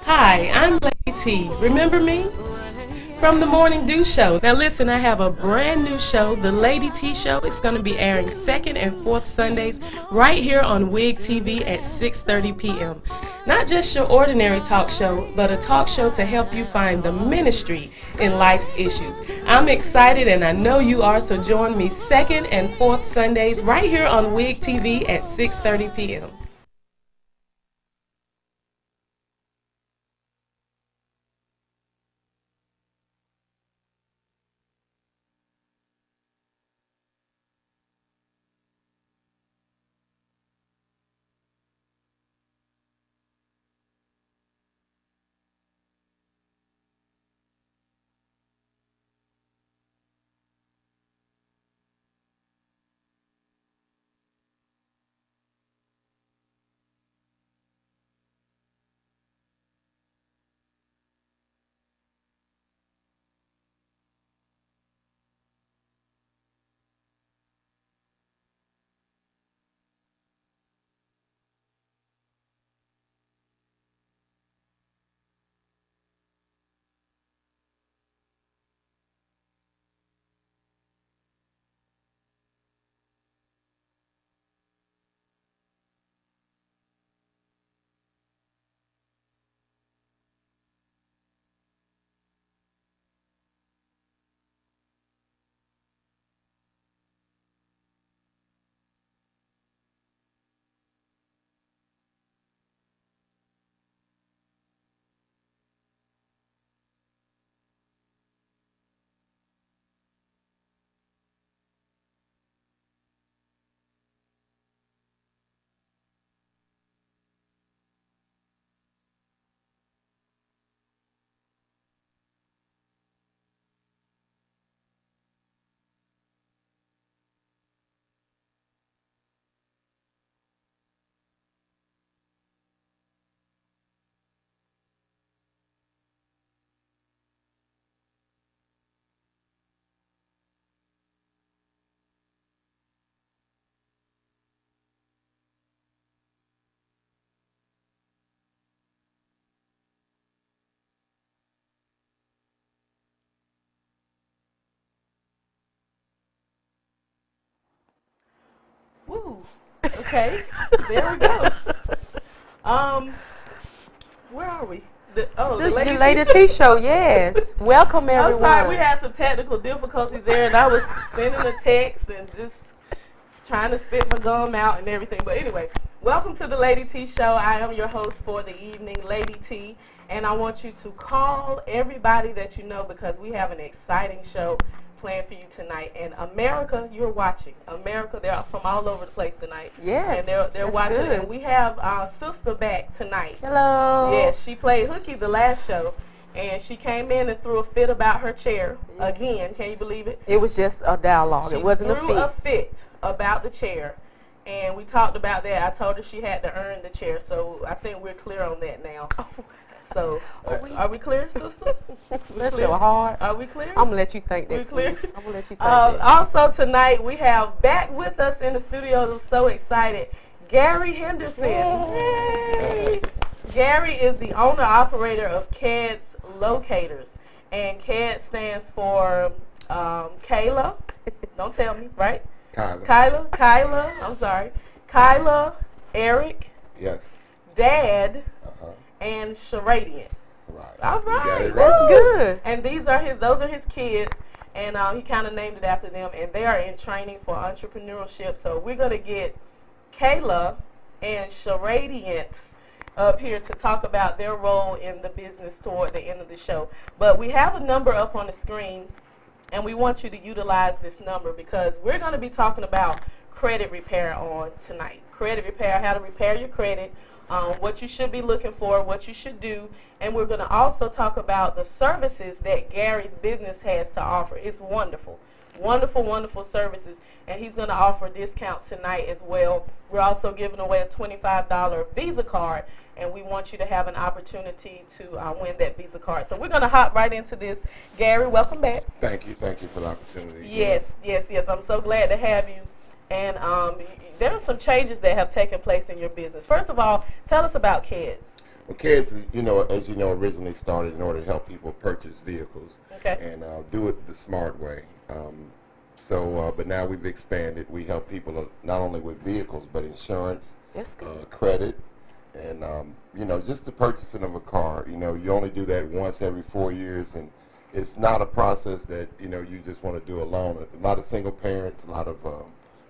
Hi, I'm Lady T. Remember me? From the Morning Dew Show. Now listen, I have a brand new show, The Lady T Show. It's going to be airing second and fourth Sundays right here on WIG TV at 6:30 p.m. Not just your ordinary talk show, but a talk show to help you find the ministry in life's issues. I'm excited and I know you are, so join me second and fourth Sundays right here on WIG TV at 6:30 p.m. Woo. Okay, there we go. Where are we? The Lady T Show, yes. Welcome, everyone. I'm sorry, we had some technical difficulties there, and I was sending a text and just trying to spit my gum out and everything. But anyway, welcome to the Lady T Show. I am your host for the evening, Lady T, and I want you to call everybody that you know because we have an exciting show planned for you tonight. And America, you're watching. America, they're from all over the place tonight. Yes. And they're watching. Good. And we have our sister back tonight. Hello. Yes, she played hooky the last show. And she came in and threw a fit about her chair again. Can you believe it? It was just a dialogue. It wasn't a fit. She threw a fit about the chair. And we talked about that. I told her she had to earn the chair. So I think we're clear on that now. Oh. So, are we clear, sister? That's your heart. Are we clear? I'm going to let you think that. We clear? I'm going to let you think that. Also tonight, we have back with us in the studio, I'm so excited, Gary Henderson. Yay! Gary is the owner-operator of KEDS Locators. And KEDS stands for Kayla. Don't tell me, right? Kyla, I'm sorry. Kyla, Eric. Yes. Dad. And Sharadiant. Right. All right. That's good. And those are his kids. And he kind of named it after them. And they are in training for entrepreneurship. So we're going to get Kayla and Sharadiant up here to talk about their role in the business toward the end of the show. But we have a number up on the screen. And we want you to utilize this number because we're going to be talking about credit repair on tonight. Credit repair, how to repair your credit. What you should be looking for, what you should do, and we're going to also talk about the services that Gary's business has to offer. It's wonderful, wonderful, wonderful services, and he's going to offer discounts tonight as well. We're also giving away a $25 Visa card, and we want you to have an opportunity to win that Visa card. So we're going to hop right into this. Gary, welcome back. Thank you for the opportunity. Yes. I'm so glad to have you. And there are some changes that have taken place in your business. First of all, tell us about KEDS. Well, KEDS, as you know, originally started in order to help people purchase vehicles Okay. and do it the smart way. But now we've expanded. We help people not only with vehicles, but insurance, That's good. credit, and just the purchasing of a car. You only do that once every 4 years, and it's not a process that you just want to do alone. A lot of single parents, a lot of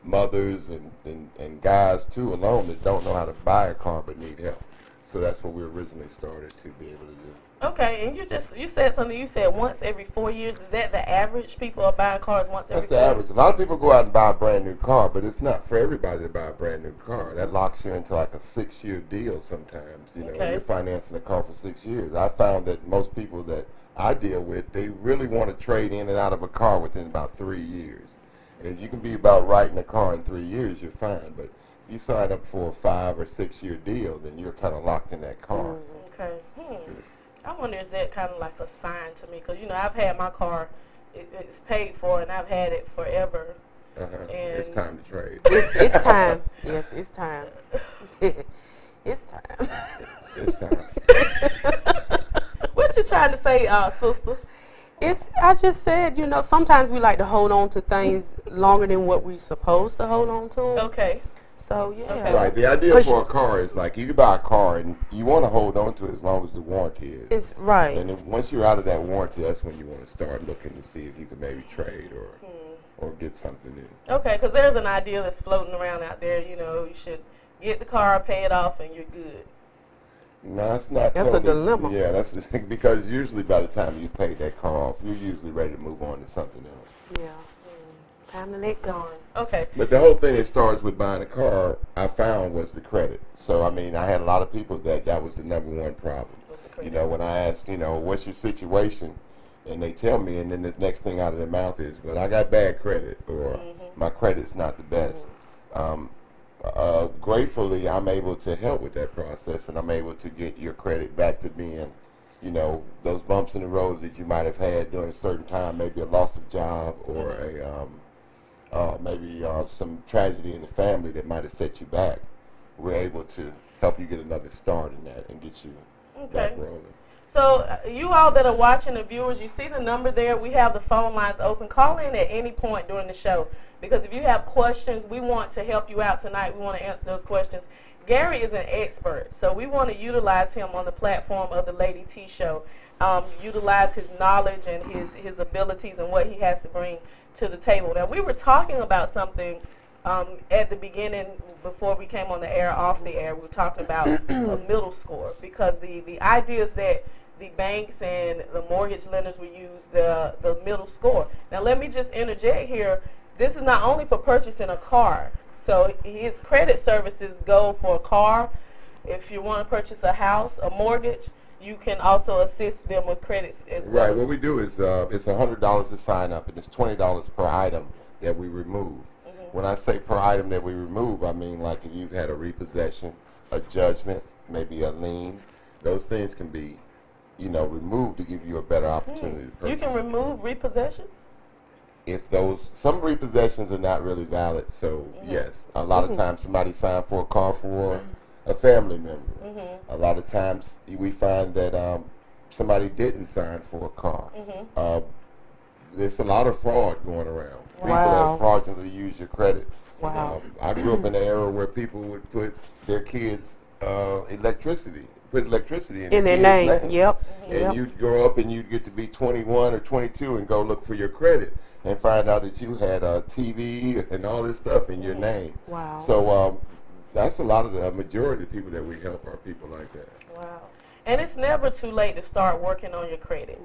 mothers and guys too alone that don't know how to buy a car but need help. So that's what we originally started to be able to do. Okay, and you said something. You said once every 4 years. Is that the average? People are buying cars once every That's 4 the years? average. A lot of people go out and buy a brand new car, but it's not for everybody to buy a brand new car. That locks you into like a 6-year deal sometimes. When Okay. you're financing a car for 6 years. I found that most people that I deal with, they really want to trade in and out of a car within about 3 years. And if you can be about right in a car in 3 years, you're fine. But if you sign up for a 5 or 6 year deal, then you're kind of locked in that car. Okay. I wonder, is that kind of like a sign to me? Because, I've had my car, it's paid for, and I've had it forever. It's time to trade. It's time. Yes, it's time. It's time. It's time. What you trying to say, sister? I just said, sometimes we like to hold on to things longer than what we're supposed to hold on to. Okay. So, yeah. Okay. Right. The idea for a car is like you can buy a car and you want to hold on to it as long as the warranty is. It's right. And then once you're out of that warranty, that's when you want to start looking to see if you can maybe trade or get something new. Okay, because there's an idea that's floating around out there. You should get the car, pay it off, and you're good. No, it's not. That's totally, a dilemma. Yeah, that's the thing, because usually by the time you pay that car off, you're usually ready to move on to something else. Yeah. Time to let go. Okay. But the whole thing that starts with buying a car, I found, was the credit. So, I had a lot of people that was the number one problem. What's the credit? When I ask, what's your situation, and they tell me, and then the next thing out of their mouth is, well, I got bad credit, or my credit's not the best. Gratefully, I'm able to help with that process, and I'm able to get your credit back to being, those bumps in the road that you might have had during a certain time, maybe a loss of job or maybe some tragedy in the family that might have set you back. We're able to help you get another start in that and get you back rolling. So you all that are watching, the viewers, you see the number there. We have the phone lines open. Call in at any point during the show, because if you have questions, we want to help you out tonight. We want to answer those questions. Gary is an expert, so we want to utilize him on the platform of the Lady T Show. Utilize his knowledge and his abilities and what he has to bring to the table. Now, we were talking about something at the beginning before we came on the air, off the air. We were talking about a middle score, because the idea is that the banks and the mortgage lenders will use the middle score. Now, let me just interject here. This is not only for purchasing a car. So his credit services go for a car. If you want to purchase a house, a mortgage, you can also assist them with credits as well. Right. What we do is it's $100 to sign up, and it's $20 per item that we remove. When I say per item that we remove, I mean like if you've had a repossession, a judgment, maybe a lien. Those things can be, removed to give you a better opportunity to purchase. You can remove repossessions? If some repossessions are not really valid, so yes, a lot of times somebody signed for a car for a family member. A lot of times we find that somebody didn't sign for a car. There's a lot of fraud going around. People that fraudulently use your credit. Wow. I grew up in an era where people would put their kids' electricity in their kids' name. Yep. And you'd grow up and you'd get to be 21 or 22 and go look for your credit and find out that you had a TV and all this stuff in your name. Wow. So that's a lot of the majority of people that we help are people like that. Wow. And it's never too late to start working on your credit.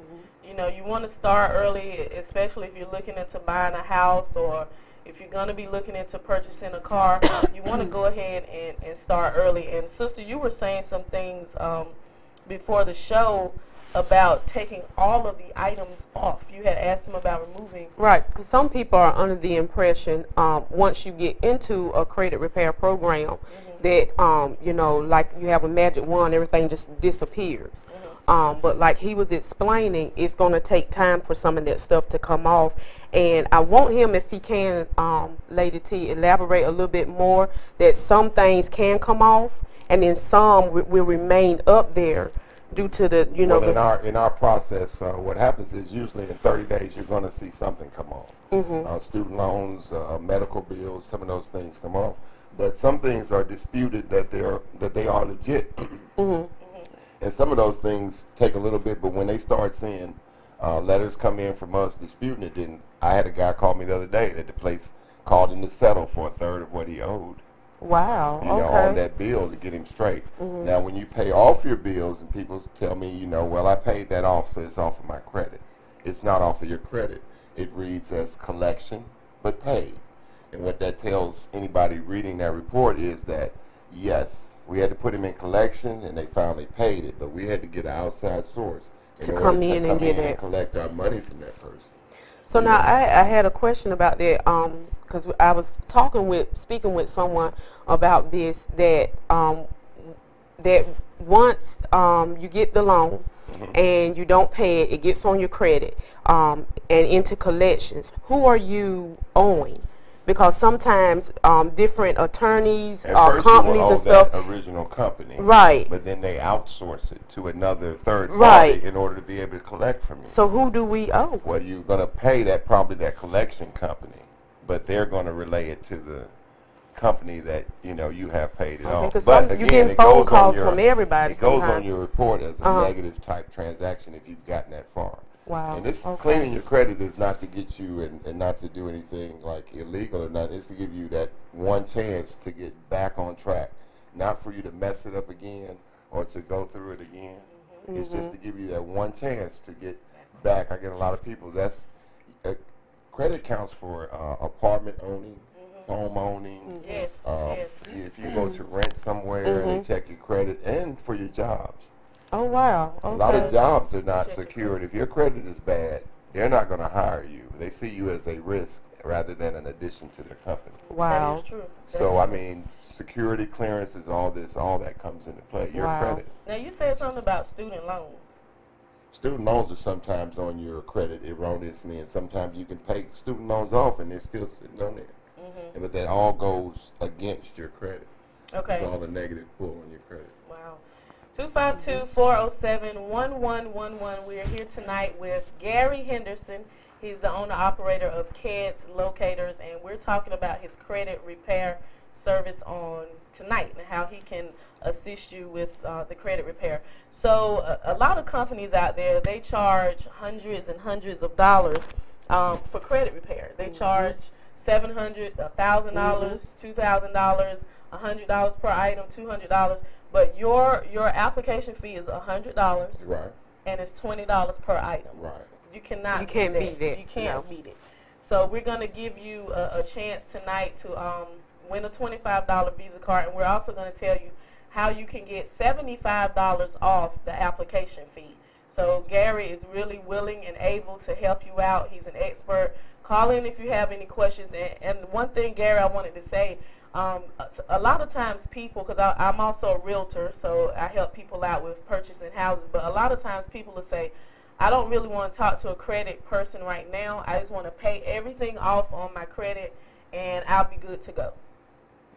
You want to start early, especially if you're looking into buying a house, or if you're going to be looking into purchasing a car. You want to go ahead and start early. And sister, you were saying some things before the show about taking all of the items off. You had asked them about removing. Right, because some people are under the impression once you get into a credit repair program that, like you have a magic wand, everything just disappears. But like he was explaining, it's going to take time for some of that stuff to come off. And I want him, if he can, Lady T, elaborate a little bit more that some things can come off and then some will remain up there due to the, you know, well, in our process, what happens is usually in 30 days you're going to see something come on. Student loans, medical bills, some of those things come on. But some things are disputed that they are legit. And some of those things take a little bit, but when they start seeing letters come in from us disputing it, then I had a guy call me the other day that the place called him to settle for a third of what he owed. Wow. You know, on that bill to get him straight. Now, when you pay off your bills, and people tell me, you know, well, I paid that off, so it's off of my credit. It's not off of your credit. It reads as collection, but paid. And what that tells anybody reading that report is that, yes, we had to put him in collection, and they finally paid it, but we had to get an outside source to come in and get and collect our money from that person. So now I had a question about that, because I was speaking with someone about this, that that once you get the loan and you don't pay it, it gets on your credit and into collections. Who are you owing? Because sometimes different attorneys, companies and stuff. That original company, right? But then they outsource it to another third party in order to be able to collect from you. So who do we owe? Well, you're going to pay probably that collection company, but they're going to relay it to the company that you have paid it off. But again, you're getting phone calls from everybody. It goes on your report as a negative type transaction if you've gotten that far. Wow. And this cleaning your credit is not to get you and not to do anything like illegal or not. It's to give you that one chance to get back on track, not for you to mess it up again or to go through it again. It's just to give you that one chance to get back. I get a lot of people. That's credit counts for apartment owning, home owning. Yes. If you go to rent somewhere and they check your credit, and for your jobs. Oh, wow. Okay. A lot of jobs are not secured. If your credit is bad, they're not going to hire you. They see you as a risk rather than an addition to their company. Wow. That is true. So, I mean, security clearances, all that comes into play. Your credit. Now, you said something about student loans. Student loans are sometimes on your credit erroneously, and sometimes you can pay student loans off and they're still sitting on there. But that all goes against your credit. Okay. It's all a negative pull on your credit. Wow. 252-407-1111. We are here tonight with Gary Henderson. He's the owner-operator of KEDS Locators, and we're talking about his credit repair service on tonight and how he can assist you with the credit repair. So a lot of companies out there, they charge hundreds and hundreds of dollars for credit repair. They charge $700, $1,000, $2,000, $100 per item, $200. But your application fee is $100, right? And it's $20 per item. Right. You cannot. You can't beat that. You can't beat it. So we're going to give you a chance tonight to win a $25 Visa card, and we're also going to tell you how you can get $75 off the application fee. So Gary is really willing and able to help you out. He's an expert. Call in if you have any questions. And one thing, Gary, I wanted to say. A lot of times people, because I'm also a realtor, so I help people out with purchasing houses, but a lot of times people will say, I don't really want to talk to a credit person right now. I just want to pay everything off on my credit and I'll be good to go.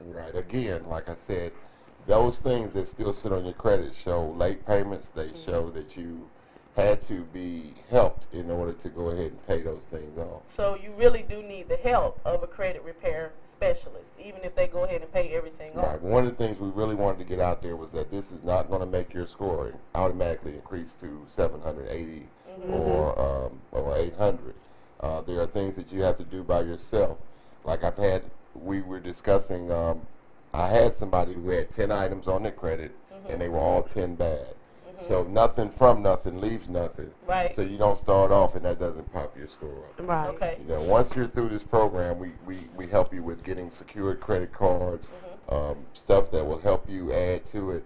Right. Again, like I said, those things that still sit on your credit show late payments. They show that you had to be helped in order to go ahead and pay those things off. So you really do need the help of a credit repair specialist, even if they go ahead and pay everything off. Right. One of the things we really wanted to get out there was that this is not going to make your score automatically increase to 780 or 800. There are things that you have to do by yourself. Like we were discussing, I had somebody who had 10 items on their credit and they were all 10 bad. So nothing from nothing leaves nothing. Right. So you don't start off and that doesn't pop your score up. Right. Okay. Once you're through this program, we help you with getting secured credit cards, stuff that will help you add to it.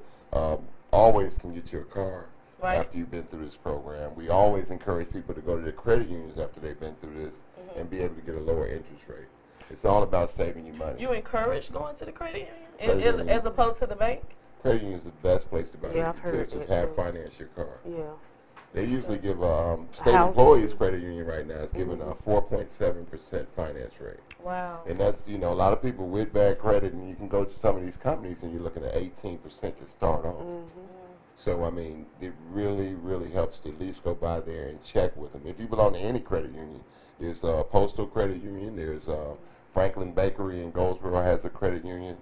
Always can get you a car after you've been through this program. We always encourage people to go to their credit unions after they've been through this and be able to get a lower interest rate. It's all about saving you money. You encourage going to the credit union as opposed to the bank? Credit union is the best place to buy I've heard to that have too. finance your car. Yeah. They usually give state Houses employees too. credit union right now is giving a 4.7% finance rate. Wow. And that's, a lot of people with bad credit, and you can go to some of these companies and you're looking at 18% to start off. So, I mean, it really, really helps to at least go by there and check with them. If you belong to any credit union, there's a Postal Credit Union, there's Franklin Bakery in Goldsboro has a credit union.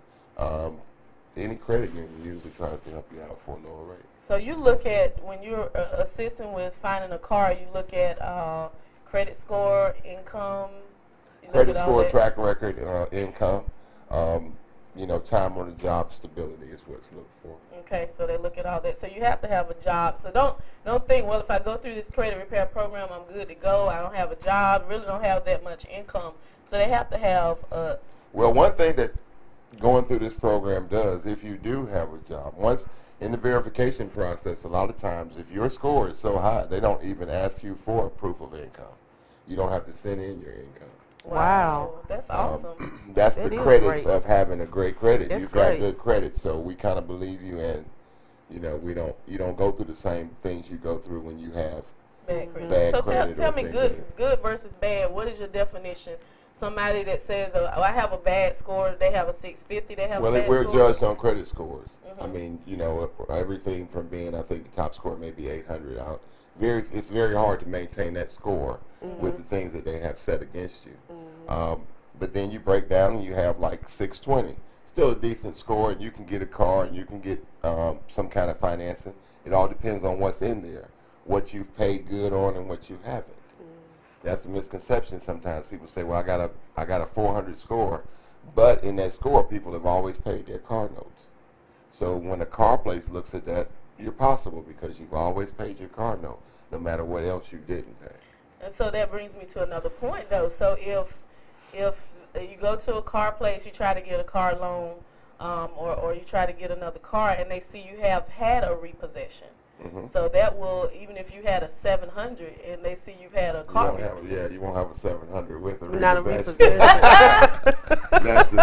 Any credit union usually tries to help you out for a lower rate. So you look at, when you're assisting with finding a car, you look at credit score, income. You look Credit at all score, that. track record, income, time on the job stability is what's looked for. Okay, so they look at all that. So you have to have a job. So don't think, well, if I go through this credit repair program, I'm good to go. I don't have a job, really don't have that much income. So they have to have a... Well, one thing that going through this program does, if you do have a job, once in the verification process, a lot of times, if your score is so high, they don't even ask you for a proof of income. You don't have to send in your income. Wow. That's awesome. That's That the is credits great. of having a great credit. That's You've got great. good credit, so we kind of believe you, and you don't go through the same things you go through when you have Bad credit. bad So credit. tell or me, things good versus bad. What is your definition? Somebody that says, oh, I have a bad score, they have a 650, they have a bad we're score? judged on credit scores. I mean, everything from being, I think the top score may be 800 out. It's very hard to maintain that score with the things that they have set against you. But then you break down and you have like 620. Still a decent score, and you can get a car and you can get some kind of financing. It all depends on what's in there, what you've paid good on and what you haven't. That's a misconception sometimes. People say, well, I got a 400 score, but in that score, people have always paid their car notes. So when a car place looks at that, you're possible because you've always paid your car note, no matter what else you didn't pay. And so that brings me to another point, though. So if you go to a car place, you try to get a car loan, or you try to get another car, and they see you have had a repossession. So that will, even if you had a 700 and they see you've had a car repossession. You won't have a 700 with a Not a repossession. repossession.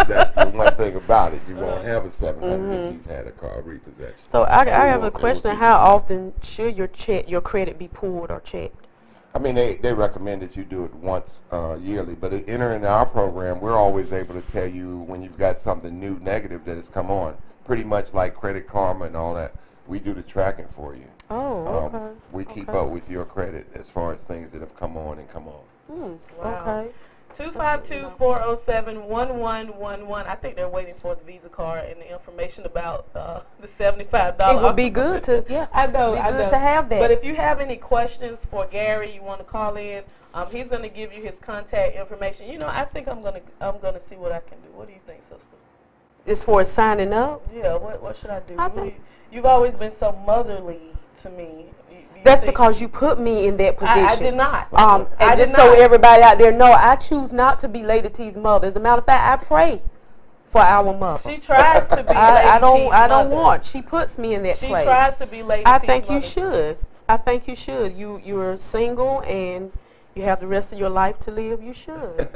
that's the one thing about it. You won't have a 700 if you've had a car repossession. So I have a question. How often should your credit be pulled or checked? I mean, they recommend that you do it once yearly, but entering our program, we're always able to tell you when you've got something new negative that has come on, pretty much like Credit Karma and all that. We do the tracking for you. Oh, okay. We keep up with your credit as far as things that have come on and come on. Wow. Okay. 252-407-1111. I think they're waiting for the Visa card and the information about the $75. It would be good to, yeah. I know. It'd be good to have that. But if you have any questions for Gary, you want to call in. He's going to give you his contact information. I think I'm gonna see what I can do. What do you think, sister? As far as signing up? Yeah. What should I do? I think- You've always been so motherly to me. Do you That's think- because you put me in that position. I did not. And I just did so not. everybody out there know, I choose not to be Lady T's mother. As a matter of fact, I pray for our mother. She tries to be Lady I don't mother. want. She puts me in that She place. tries to be Lady I T's think you mother. should. I think you should. You're single and you have the rest of your life to live. You should.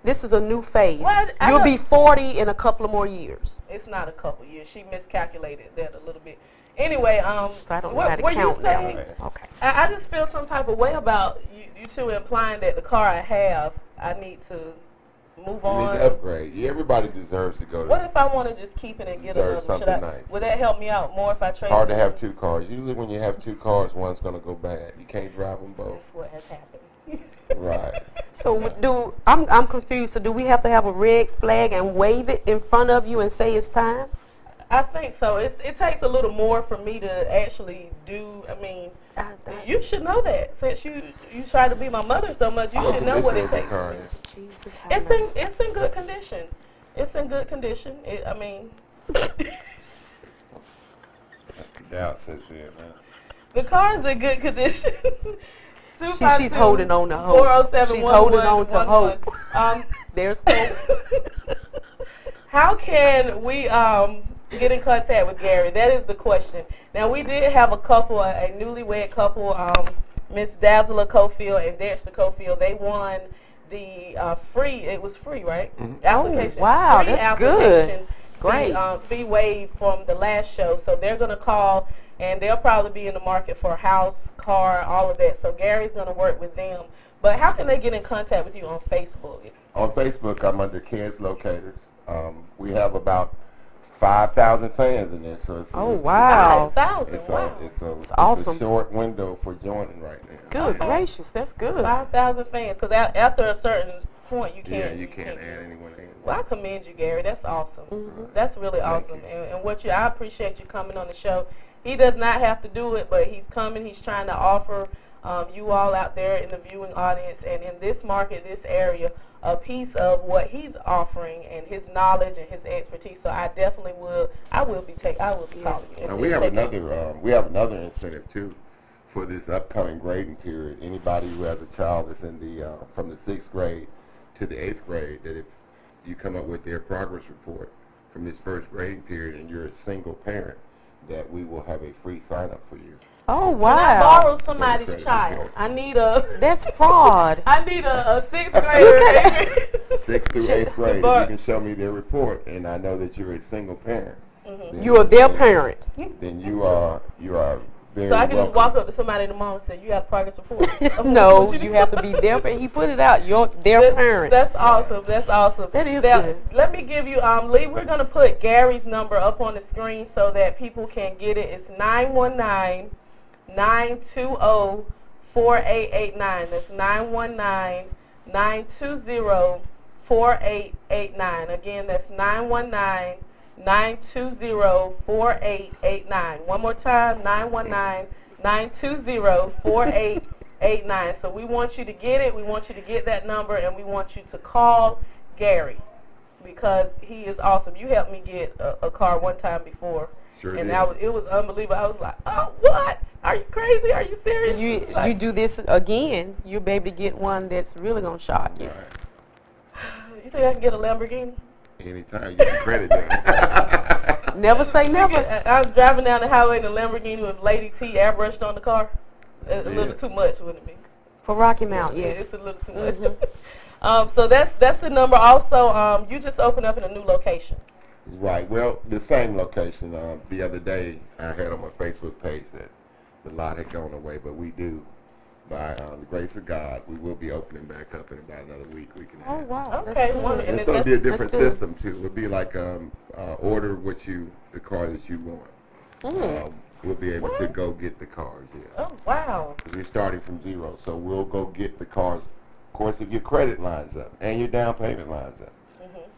This is a new phase. Well, I You'll know- be 40 in a couple of more years. It's not a couple years. She miscalculated that a little bit. Anyway, So I don't know what how to were you count now. saying? Okay. I just feel some type of way about you two implying that the car I have, I need to move You on. need to upgrade. Everybody deserves to go to. What if I want to just keep it and get Deserve another? Should I? something nice. Would that help me out more if I trade? It's hard to it have in? two cars. Usually when you have two cars, one's going to go bad. You can't drive them both. That's what has happened. Right. So I'm confused. So do we have to have a red flag and wave it in front of you and say it's time? I think so. It takes a little more for me to actually do. I mean, you should know that since you try to be my mother so much. You should know what it takes. Car is. Jesus, have mercy. It's in good condition. It's in good condition. I mean, That's the doubt says here, man. the car is in good condition. She's holding on to hope. 407 She's holding on to hope. There's hope. How can we get in contact with Gary? That is the question. Now, we did have a couple, a newlywed couple, Miss Dazzler Cofield and Dexter Cofield. They won the free, it was free, right? Application. wow, free that's application Great. fee waived from the last show. So they're going to call, and they'll probably be in the market for a house, car, all of that. So Gary's going to work with them. But how can they get in contact with you on Facebook? On Facebook, I'm under KEDS Locators. We have about 5,000 fans in there, so it's Oh, wow. 5,000, wow. It's awesome. a short window for joining right now. Good gracious, that's good. 5,000 fans, because after a certain point, you can't. Yeah, you can't add anyone in. Well, I commend you, Gary. That's awesome. That's really awesome. And I appreciate you coming on the show. He does not have to do it, but he's coming. He's trying to offer you all out there in the viewing audience and in this market, this area, a piece of what he's offering and his knowledge and his expertise. So I definitely will. I will be calling you. Now we have another incentive too for this upcoming grading period. Anybody who has a child that's in the from the 6th grade to the 8th grade, that if you come up with their progress report from this first grading period and you're a single parent, that we will have a free sign up for you. Oh, When I wow. borrow somebody's child, I need a. That's fraud. I need a 6th grader. 6th through 8th grade, if you can show me their report, and I know that you're a single parent. You are their parent. Then you are very So I can just welcome. walk up to somebody tomorrow and say, "You got a progress report." No, you have to be their parent. He put it out. Their parent. That's awesome. That's awesome. That is now, good. Let me give you, Lee, we're going to put Gary's number up on the screen so that people can get it. It's 919-920-4889. That's 919-920-4889. Again, that's 919-920-4889. One more time, 919-920-4889. So we want you to get it. We want you to get that number, and we want you to call Gary because he is awesome. You helped me get a car one time before. Sure And did. it was unbelievable. I was like, oh, what? Are you crazy? Are you serious? So you Like, do this again, you'll be able to get one that's really going to shock you. Right. you think I can get a Lamborghini? Anytime you get your credit done. Never say never. I'm driving down the highway in a Lamborghini with Lady T airbrushed on the car. A little too much, wouldn't it be? For Rocky Mount, Yeah, yes. it's a little too much. So that's the number. Also, you just opened up in a new location. Right. Well, the same location. The other day, I had on my Facebook page that the lot had gone away, but we do, by the grace of God, we will be opening back up in about another week and a half. Oh, wow. Okay, That's good. wonderful. And it's going to be a different good. system too. It'll be like order the car that you want. We'll be able to go get the cars. Yeah. Oh, wow. 'Cause we're starting from zero, so we'll go get the cars. Of course, if your credit lines up and your down payment lines up,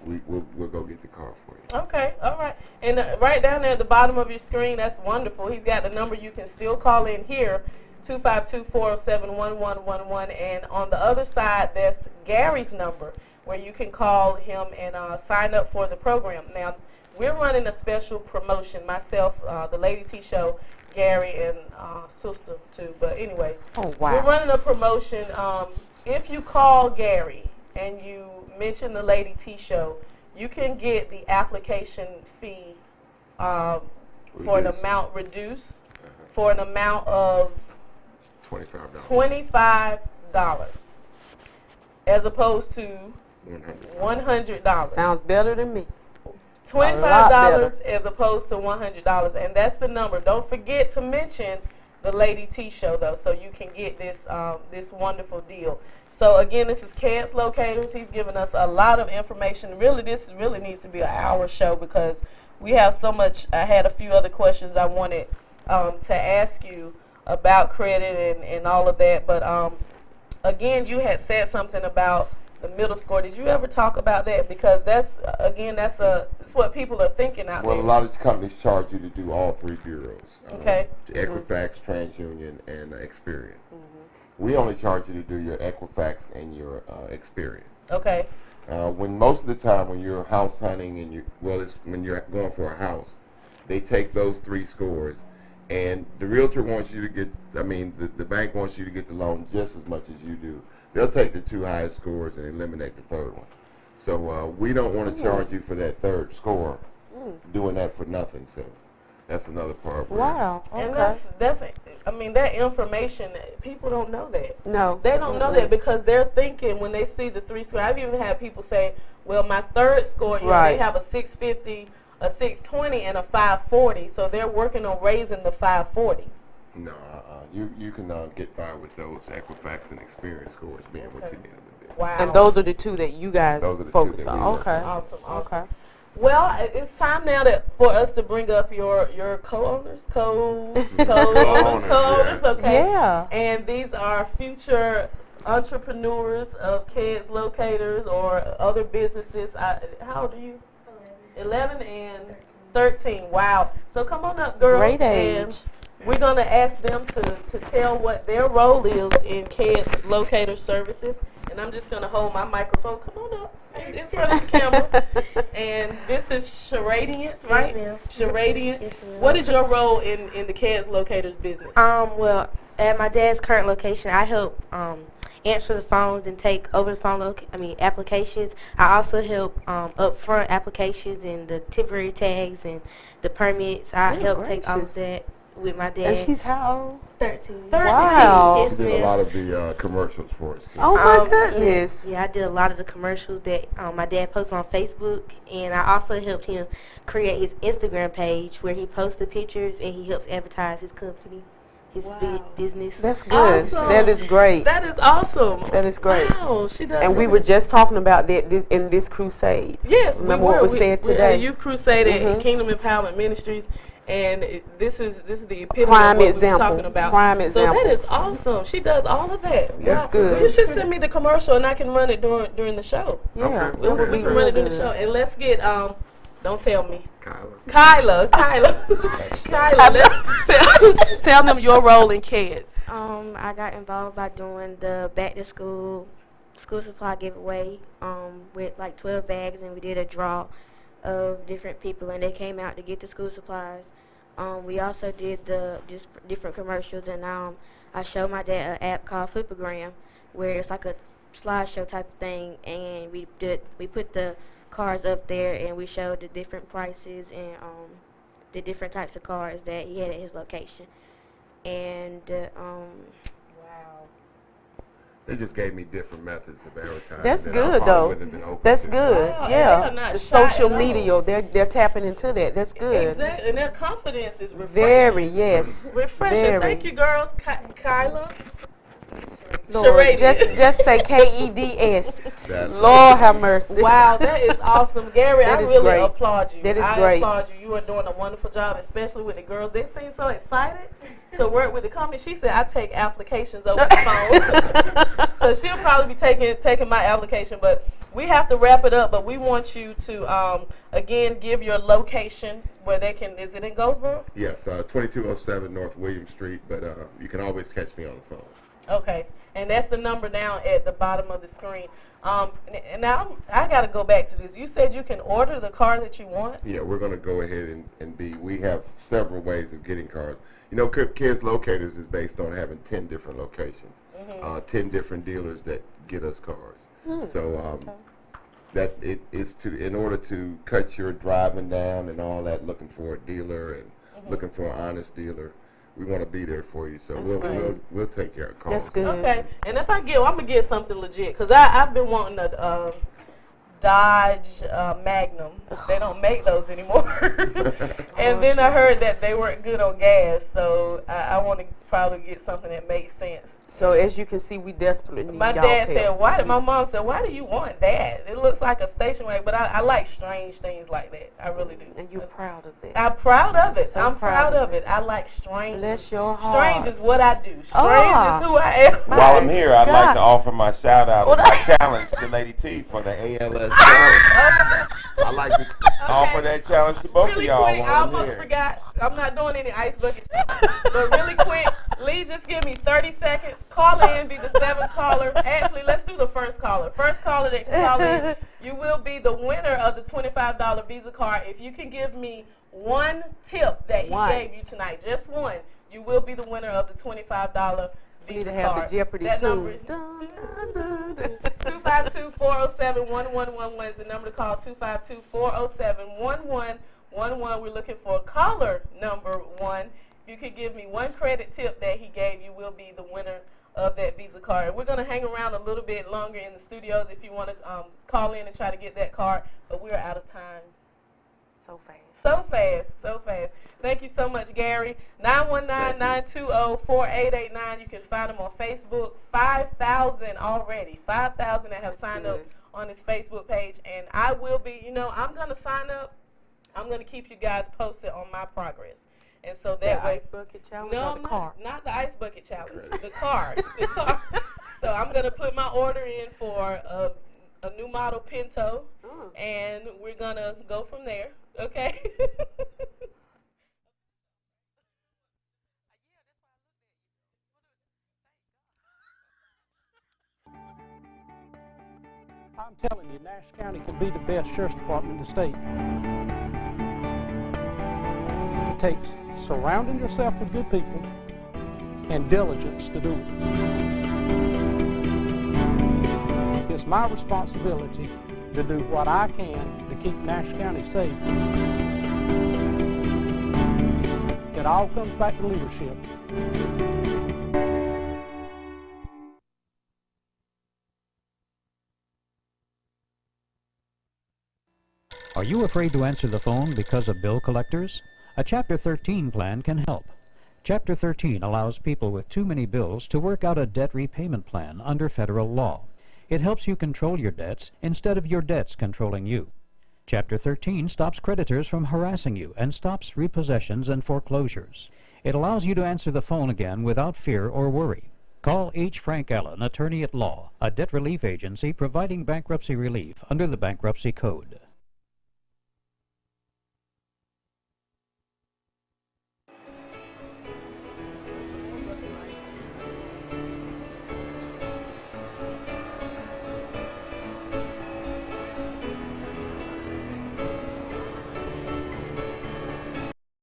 we'll go get the car for you. Okay, all right. And right down there at the bottom of your screen, that's wonderful. He's got the number you can still call in here, 252-407-1111. And on the other side, that's Gary's number, where you can call him and sign up for the program. Now, we're running a special promotion, myself, the Lady T Show, Gary, and sister, too. But anyway, Oh, wow. we're running a promotion. If you call Gary and you mention the Lady T Show, you can get the application fee for an Reduced. amount reduced for an amount of $25. $25 as opposed to $100. Sounds better than me. $25 as opposed to $100, and that's the number. Don't forget to mention the Lady T Show though, so you can get this this wonderful deal. So again, this is KEDS Locators. He's given us a lot of information. Really, this really needs to be an hour show because we have so much. I had a few other questions I wanted to ask you about credit and all of that, but again, you had said something about the middle score. Did you ever talk about that? Because that's what people are thinking out Well, there. a lot of companies charge you to do all three bureaus. Okay. Equifax, TransUnion, and Experian. We only charge you to do your Equifax and your Experian. Okay. When most of the time when you're house hunting and when you're going for a house, they take those three scores, and the realtor wants you to get. The bank wants you to get the loan just as much as you do. They'll take the two highest scores and eliminate the third one. So we don't want to charge you for that third score, doing that for nothing. So that's another part. Wow. And Okay. that information, people don't know that. No. They don't know that because they're thinking when they see the three score. I've even had people say, well, my third score, they Right. have a 650, a 620 and a 540. So they're working on raising the 540. No, you can get by with those Equifax and Experience scores being what you need them to be. Wow. And those are the two that you guys focus on. Okay. Awesome. Okay. Well, it's time now for us to bring up your co-owners, co-owners, okay? Yeah. And these are future entrepreneurs of KEDS locators or other businesses. How old are you? 11 and 13. Wow. So come on up, girls. Great age. And we're going to ask them to tell what their role is in KEDS locator services. And I'm just going to hold my microphone. Come on up in front of the camera. And this is Sharadiant, right? Yes, ma'am. Sharadiant. Yes, ma'am. What is your role in the KEDS locators business? Well, at my dad's current location, I help answer the phones and take over the phone applications. I also help upfront applications and the temporary tags and the permits. I help take all of that with my dad. And she's how old? 13. Wow. Yes, She did a ma'am. lot of the commercials for us, too. Oh my goodness. Yeah, I did a lot of the commercials that my dad posts on Facebook, and I also helped him create his Instagram page where he posts the pictures and he helps advertise his company, his big business. That's good. Awesome. That is great. That is awesome. That is great. Wow, she does. And we were just talking about that in this crusade. Yes, Remember we what were. was said We're today? at Youth Crusade at Mhm. Kingdom Empowerment Ministries, and this is the epitome Prime of what example. we're talking about. Prime So example. that is awesome. She does all of that. That's Wow. good. You should send me the commercial, and I can run it during the show. Yeah, Okay. that We would be can real run it during the good. show, and let's get don't tell me. Kyla. Kyla, let's tell them your role in KEDS. I got involved by doing the back to school supply giveaway with like 12 bags, and we did a draw of different people, and they came out to get the school supplies. We also did the just different commercials, and I showed my dad an app called Flipagram, where it's like a slideshow type of thing, and we put the cars up there, and we showed the different prices and the different types of cars that he had at his location. And They just gave me different methods of advertising. That's that I good, probably though. wouldn't have been open That's to. good. Wow, and they are Yeah. not The shy social at all. media, they're tapping into that. That's good. Exactly, and their confidence is refreshing. Very, yes. Refreshing. Very. Thank you, girls. Lord, Kyla. Sharadiant. just say KEDS. That's Lord have mercy. Wow, that is awesome. Gary, That I is really great. applaud you. That is I great. applaud you. You are doing a wonderful job, especially with the girls. They seem so excited to work with the company. She said, I take applications over the phone. So she'll probably be taking my application. But we have to wrap it up. But we want you to, again, give your location where they can, is it in Goldsboro? Yes, 2207 North William Street, but you can always catch me on the phone. Okay, and that's the number down at the bottom of the screen. And now I got to go back to this. You said you can order the car that you want? Yeah, we're going to go ahead we have several ways of getting cars. You know, KEDS Locators is based on having 10 different locations, 10 different dealers that get us cars. So that it is in order to cut your driving down and all that, looking for a dealer and looking for an honest dealer. We want to be there for you, so we'll take care of calls. That's good. Okay, and if I'm gonna get something legit, cause I've been wanting a Dodge Magnum. They don't make those anymore. And then I heard that they weren't good on gas, so I want to probably get something that makes sense. So as you can see, we desperately need My y'all's dad said, help. my mom said, why do you want that? It looks like a station wagon, but I like strange things like that. I really do. And you're proud of that. I'm proud of it. So I'm proud of it. it. I like strange. Bless your heart. Strange is what I do. Strange is who I am. While I'm here, I'd like God. to offer my shout out and my challenge to Lady T for the ALS challenge. I like to offer that challenge to both Really of y'all quick, I while I'm almost here. forgot. I'm not doing any ice bucket. But really quick, Lee, just give me 30 seconds. Call in, be the 7th caller. Actually, let's do the first caller. First caller that can call in, you will be the winner of the $25 Visa card. If you can give me one tip that he gave you tonight, just one, you will be the winner of the $25 Visa card. We need to have the Jeopardy that tune. number is 252-407-1111 is the number to call. 252-407-1111. We're looking for caller number 1. If you could give me one credit tip that he gave, you will be the winner of that Visa card. We're going to hang around a little bit longer in the studios if you want to call in and try to get that card, but we're out of time. So fast. So fast, so fast. Thank you so much, Gary. 919-920-4889. You can find him on Facebook. 5,000 already. 5,000 that have signed up on his Facebook page. And I will be, I'm going to sign up. I'm going to keep you guys posted on my progress. And so that way. Ice bucket challenge or the car? Not the ice bucket challenge. The car. The car. So I'm going to put my order in for a new model Pinto. And we're going to go from there. Okay? I'm telling you, Nash County can be the best sheriff's department in the state. It takes surrounding yourself with good people and diligence to do it. It's my responsibility to do what I can to keep Nash County safe. It all comes back to leadership. Are you afraid to answer the phone because of bill collectors? A Chapter 13 plan can help. Chapter 13 allows people with too many bills to work out a debt repayment plan under federal law. It helps you control your debts instead of your debts controlling you. Chapter 13 stops creditors from harassing you and stops repossessions and foreclosures. It allows you to answer the phone again without fear or worry. Call H. Frank Allen, Attorney at Law, a debt relief agency providing bankruptcy relief under the Bankruptcy Code.